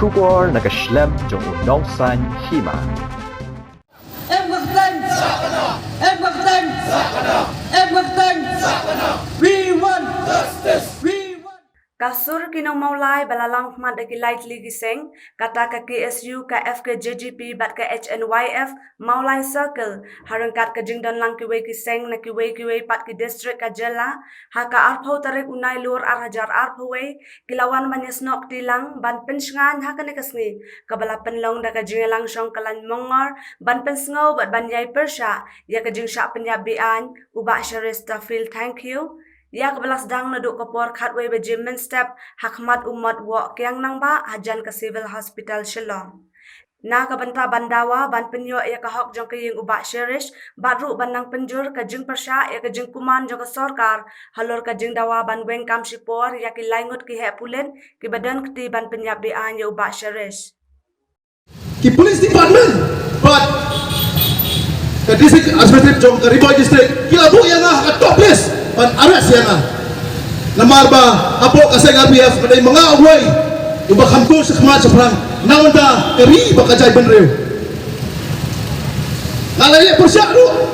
Kubor nakaslem jong unongsan hima. We want justice. Kasur kinong maulay balalang mat dagi lightly giseng kata ka KSU ka FKJGP bat ka HNYF maulay circle harangkat ka jingdan lang kiwe giseng na kiwe pat ki district ka jela haka arpau tarik unay lur arhajar arpawe kilawan manyasnok tilang ban pensngan haka nikasni kabala penlong da ka jingalang syong kalan mongar ban pensngaw bat ban yay persya ya ka jing sya penyabian uba syarista feel thank you. Ya kebelas dang naduk kapor khatway bejimen step hakmat umat wa kyang nang ba hajan ke civil hospital Shillong. Na kabanta bandawa ban penyo ya kahok jong kaying uba sherish badru banang penjur ka jing persya ya ka jing kuman jong ka sorkar halor ka jing dawa ban weng kam sipor ya ki laingut ki hepulen ki badan kti ban penyabi an ya uba sherish. Ki police department but the district administrative jong ka Riboy district kila bu yang ka top list pan aras yang namar ba apo kasay RPF kaday mga away iba kamko sa kamat sa perang nawanta kari ba kajay benrew nalaya persya ro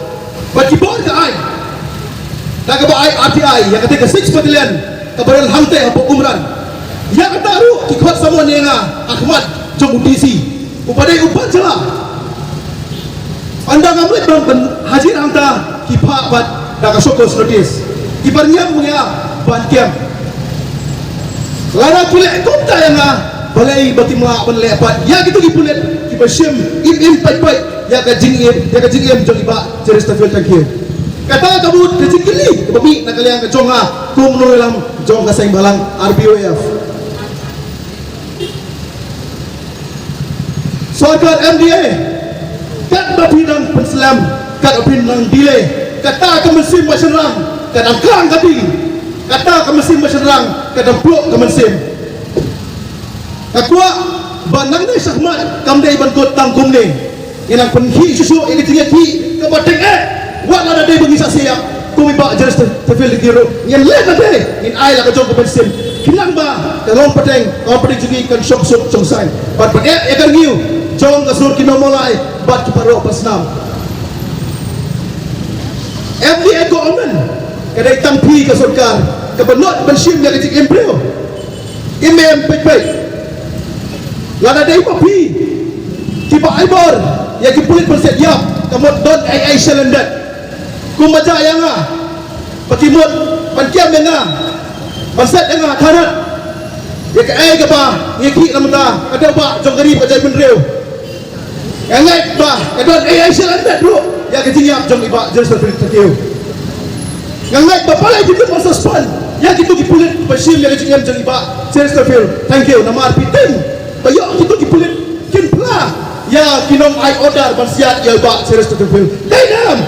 bakibor ka ay naga ba ay RTI yang ketika 6 battalion kabaril hante apo umran yang kata ro kikot samo niya nga Ahmad jong UTC upaday upan sila anda ngamlit bang hadir anta kipa bat daga sokos notis ibarnya mga bankiam lara pulek kumta yang balai batimla penlepat ya gitu gipulet kibasyem im pai ya ka jingim jong iba cerista feel thank you kata kamu kecikili babi nakaliang ka jonga kum nulang jong ka saing balang RBOF Sorkar MDA kat bapinang penselam kat bapinang delay kata ka mesin masyarang kadang kang kati kata ka mesin masyarang kadang blok ka mesin kakwa banang ni sahmat kamdai bankot tangkum ni inang penhi susu ini tiga ki ka bateng wala na day bagi siya kumiba jelas tefil di giro yan lek ade in ay la ka jong ka mesin kinang ba karong pateng jugi kan sok sai bat pade ekan giu jong ka sur kinomolai bat kiparo pasnam MDA government kadai tampi ke sorkar kebenot bensim yang kecik embryo imem pek lada dai papi kiba aibor ya kipulit perset yap kamot don ai selendat kumaja yang pakimot pankiam yang perset yang tharat ya ke ai ke ba ngeki lamta ada ba jong garib ajai benreu ngai ba kadon ai selendat bro ya kecik yap jong iba jelas terkiu ngangai bapalay dito pa sa span ya gitu gipulit pasim ya kecik yap jong iba jelas terkiu thank you nama arpitin bayo gitu gipulit kinpla ya kinom ai order bansiat ya iba jelas terkiu dainam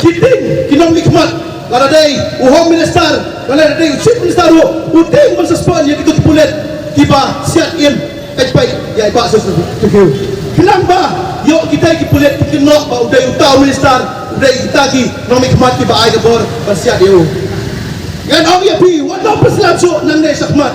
kiting kinom nikmat lada day home minister lada day chief minister uting ban sa span ya gitu gipulit kiba siat in kajpai ya iba jelas terkiu kenapa yo kita gipulit kinok ba uday utaw minister uday itagi nomik mati ba ay gabor bansiat yo ngan ang yapi wala paslam so nang nay sakmat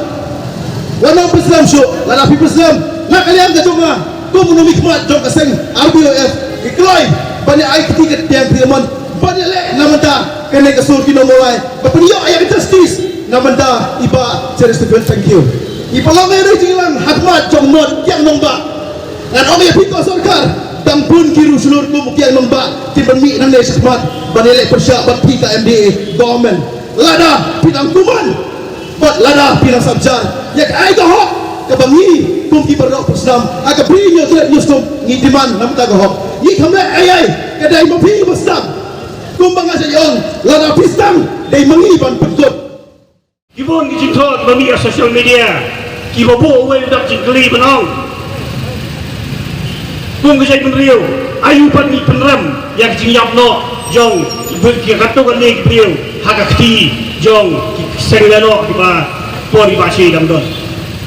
wala paslam so lala pi paslam nakaliang ka jonga tum nomik mat jong kaseng RBOF ikloy bani ay kitiket tiang priamon bani le namanta kene kasur kinomolay bapaniyo ay justice namanta iba jelas thank you ipalong ay jilang hatmat jong not yang nomba ngan ang yapi ko sorkar tampun kiru sulur ko mukian nomba tibanmi nang nay sakmat banile persya bat pika MDA government lada pinang kuman bat lada pinang sabjar yak ay gahok kabangi kum ki barok persam aga brinyo tret nustum ngidiman nam ta gahok yi khamle ay kadai mapi bastam kum banga sayon lada pistam dai mangi ban petkot kibon ki jithot mami social media ki bobo we dak jingli banong kum ke jai penriu ayu pan ni penram yang jingyap no jong ki kato kan ni priu haga kti jong ki senglano ki ba pori ba shi dam don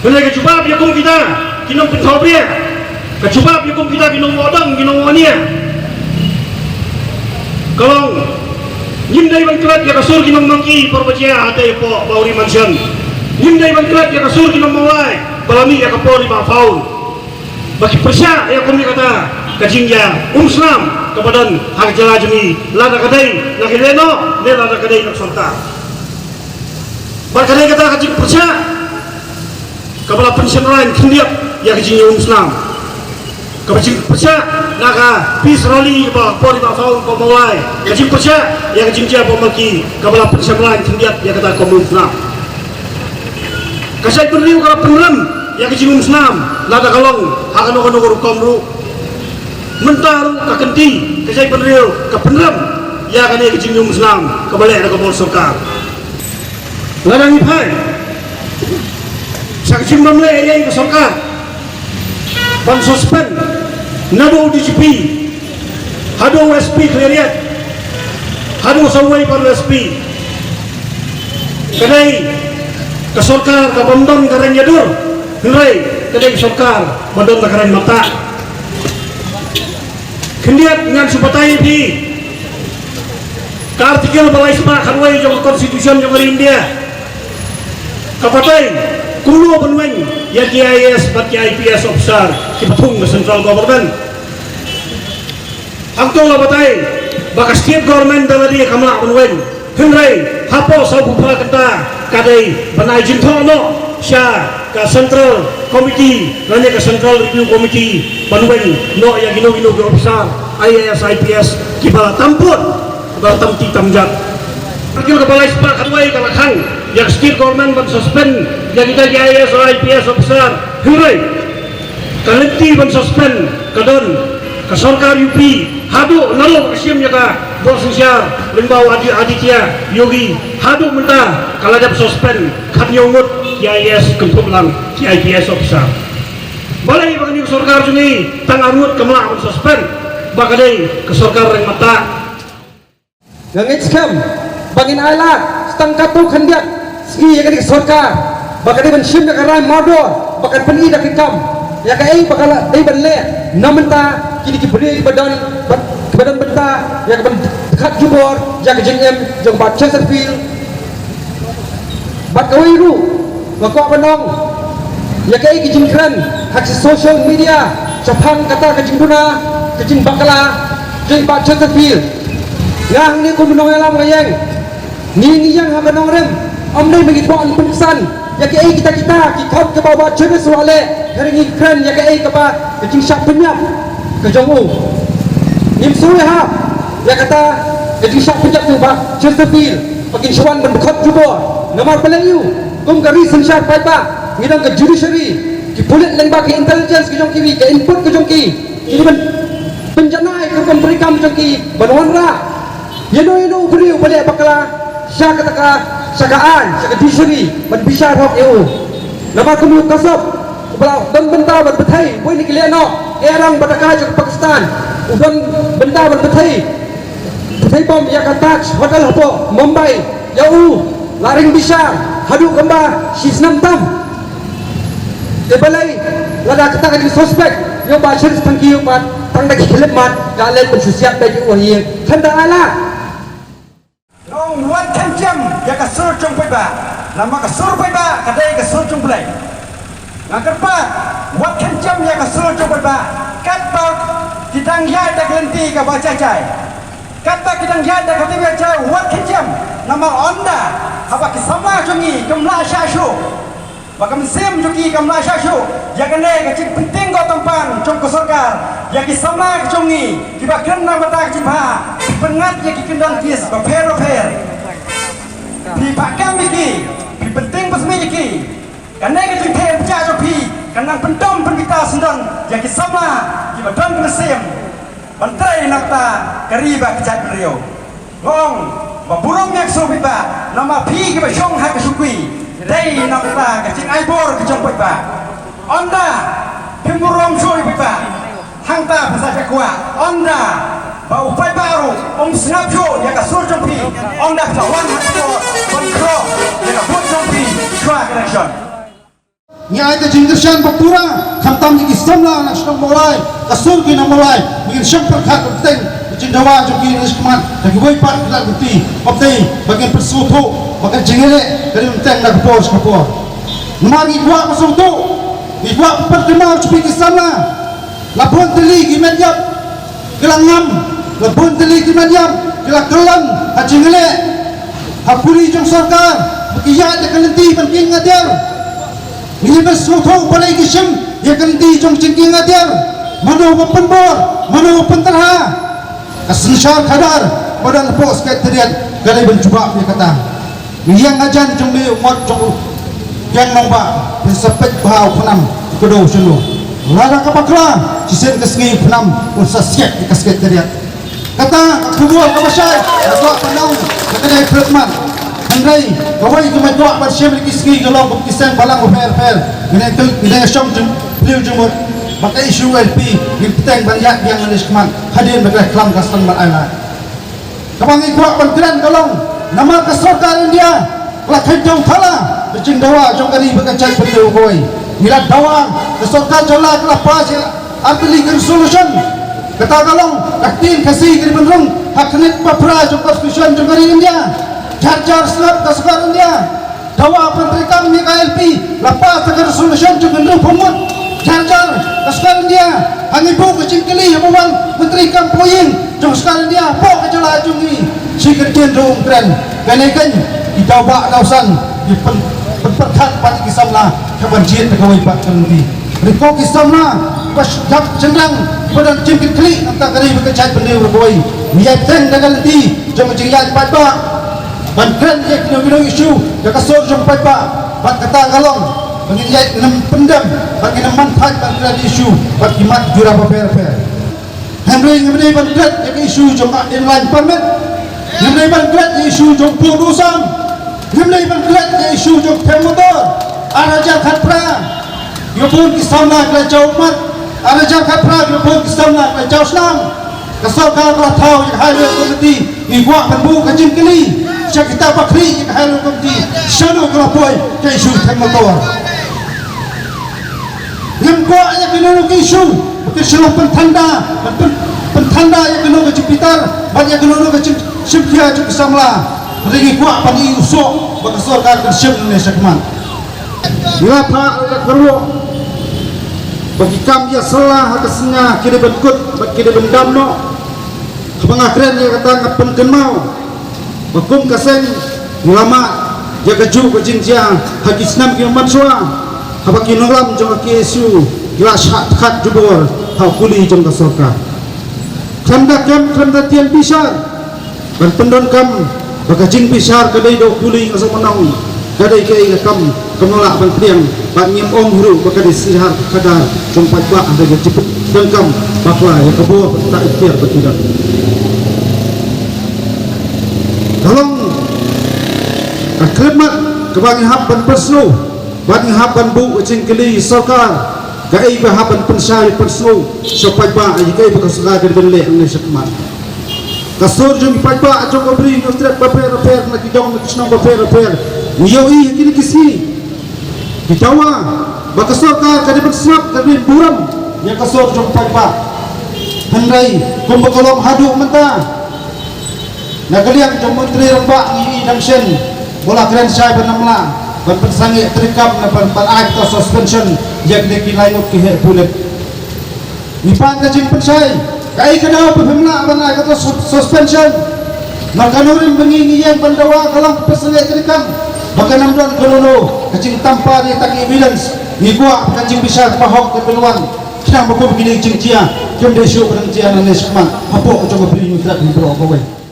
Bila kecuba biakum kita kinong pentobria, kecuba biakum kita kinong wadang kinong wania. Kalau nyim dari bangkilat ya kasur kinong mangki perbajia hati po bauri mansion. Nimday bangklat ya kasur kinamawai balami ya kapori ba faul bagi persya ya kami kata kajingja Islam kepadan hak jala jemi lada kadai nak leno ne lada kadai nak sonta bakadai kata kajing persya kepala pensiun lain kendiap ya kajingnya Islam kajing persya naka peace rally ba pori ba faul komawai kajing persya ya kajingja pemaki kepala pensiun lain kendiap ya kata kaum Islam kasai perlu kalau penrem ya kajing Islam lada kalong hak anu komru mentaru kakenti kasai penrem ke penrem ya kan ya kajing Islam kembali ada kapal sokar lada ngipai sakjim mamle ya ke sokar ban suspend nado DGP hado SP cleariat hado sawai par SP kadai ke sorkar ke bondon karen yadur nilai kadai sorkar bondon karen mata kendiat dengan supatai di ke artikel balai sepak kanwai jong konstitusi jong India kapatai kulo benweng ya KIS bat IPS officer kipatung ke central government angtong labatai baka state government daladi kamla benweng henrai hapo sau bupala kata kadai banai jintono sya ke central committee nanya ke central review committee benweng no ya gino officer IAS IPS kibala tamput kibala tamti tamjat akil kepala sepak kanwai kalakang yang state government ban suspend yang kita IAS IPS officer henrai kalenti ban suspend kadon ke sorkar UP hadu nalo kasim ya ka bos siar limbau Aditya Yogi hadu mentah kalau ada suspend kan nyongut IAS kempumlang IPS officer balai bagani ke sorkar juni tangarut kemelak suspend bakadai ke sorkar yang mata ngangit scam bangin alat setangkatu kendiak ski ya ke sorkar bakadai bensim ya karai modor bakad peni dak ikam ya kai bakal dai benle namenta kini kiberi badan benta yang dekat jubor yang jengem jeng bat Chesterfield bat kawiru bakwa penong ya kai kijing keren hak social media capang kata kijing duna kijing bakala jeng bat Chesterfield ngang ni ku menong alam ngayeng ni yang ha menong rem om dai bagi tuan pensan ya kai kita kikau ke bawah cede suale hari keren ya kai ke ba kijing syak penyap ke jongu nim suha ya kata jadi syak penyap tu ba Chesterfield pakin syuan mendekat jubor nomor pelayu kum ke reason syak pai ba ngidang ke judiciary ki pulit leng ba ke intelligence ke jongki ke input ke jongki ini penjanai ke pemberikam jongki banwanra yeno beriu balik bakala syak kata syakaan syak judiciary ban bisa hok eu nama kum kasab belau dan benta berbetai boy ni kiliano erang badakah ke Pakistan udan benda berbetai bom ya kata hotel hapo Mumbai jauh laring bisa hadu kemba sisnam tam balai lada kata ke suspek yo ba shir tangki yo ba tang dak khilip mat galen pensusiat bagi wahia thanda ala Nong wan kan jam ya ka sur chung pai ba nama ka sur pai ba kadai ka sur chung play ngakarpa wat kan jam ya ka sur chung pai ba kat ba kitang ya dak lenti ka ba cacai kat ba kitang ya dak ka cai wat kan jam nama onda haba ki sama chungi kamla shashu bakam sem juki kamla shashu ya kane ka cik penting go tampang chung ko sarkar ya ki sama chungi ki ba kena mata ki ba pengat ya ki kendang kis ba per di pakam iki di penting pasmi iki kane ka cik tem cha jo pi kanang pentom penbita sendon ya ki sama ki ba don mesem bantrai nakta kariba kejat beliau ngong ba burung yak so ba nama pi ki ba shong ha ka sukui dai nakta ka cik aibor ki jong ba onda pimurong so ba hangta pasal kuat onda bau pai baru snapshot ya ka sur jompi onda ka wan control ya ka put jompi track connection nyai ke jingdushan papura khamtam ni islamla nak shnam molai kasur ki na molai mungkin syamper khat penting jindawa joki nisman lagi boy pat la guti optei bagian persuto bagian jingele dari menteng nak kapor mari buat pasal tu dibuat perkenal seperti sana labun teli gimen yap gelangam labun teli gimen yap gelang kelam haji ngelek hapuri jong sarkar berkiyat ya kalenti penting ngajar ini bersuatu pada ikisim ya kalenti jong cengking ngajar manu penbor manu penterha kesensyar kadar pada lepos sekretariat gadai bencuba dia kata yang ajan jong dia umat jong yang nombak bersepet bahau penam kedua sunu lara kapakla sisen kesengi penam unsah siap di sekretariat kata kedua kamasai kedua penam kedai pertman Andai kawai kemai doa bersih lagi segi kalau berkisah balang fair ini syam beliau jumur maka isu LP di petang banyak yang menulis keman hadir bergerak kelam kastan berayat kawangi kuat bergerak kalau nama keserkaan dia telah kejauh kalah bercing dawa jom kali berkacai beliau kawai bila dawa keserkaan jala telah pas arti legal solution kata kalau kaktin kasih kiri benrung hak net papra jom konstitusi jom kali India jar selap kesukaran dia dawa penterikan MKLP lepas tegar solution juga gendung pemut jar kesukaran dia hanya bu kecil keli amuan menterikan poin juga sekarang dia po kejelah jungi si kerjaan dong keren kenekan didawa kausan di perkat pada kisahlah kebanjian pegawai pak kendi riko kisahlah pas jap cenderang pada cingkir keli nanti kali berkecai benda berkawai niat ten dengan nanti jangan cingkat pada Bantran dia kena isu dia kasur sampai pak bat kata kalong menginjai pendam bagi manfaat bantran isu bagi mat jura paper Henry bantran dia isu jemaah inline permit Henry bantran isu jom produsam Henry bantran dia isu jom motor araja khatra dia pun kisahna ke jauh mat araja khatra dia pun kisahna ke jauh senang kasar kalau tahu yang hadir komiti ibuak penbu kacim keli kita bakri yang hadir komiti sanu kelapoi ke isu motor yang kuat yang kena ke isu bukan seluruh pentanda yang kena ke Jupiter banyak kena ke Syibkia juga samla mereka kuat pada usuk bakasar kalau Syib Indonesia keman bila tak perlu bagi kami yang salah atasnya kira berkut kira bendamno pengakhiran yang kata ngapen kenau hukum kaseng ulama jaga ju kejingja haki senam ki mansua habaki nolam jong ki isu gila khat jubur ha kuli jong kasorka khanda tian pisar dan pendon kam baka jing pisar kadai do kuli kasong menang kadai ke kam kenolak ban priang ban nyem ong huru baka disihar kadar jong pajba ada cepet dengkam bakla ya kebo tak ikhtiar bertindak tolong aklimat kebangi hapan perslu bagi hapan bu kecing keli sarkar gai hapan pensai perslu sampai ba gai bekasga gerbele ne sekmat kasur jung pajba jong abri nostret paper nak jong kisnong paper yoi kini kisi ditawa baka sarkar kadi bersap kadi buram yang kasur jong pajba hendai kumbakolom hadu mentah nak kalian jom menteri rembak ni damsen bola keren saya benamla ban persangi terikam na ban act of suspension yang dikilayot ki her pulet ni pan ka jing pensai kai kada pemla ban act of suspension makanurin bengingian bandawa kalang persangi terikam baka namdan kolono kacing tanpa ni tak evidence ni gua kacing bisa pahok ke peluan kita mau begini cing cia kem desu pedang cia na nesman apa ko coba beri nyutrat ni bro apa we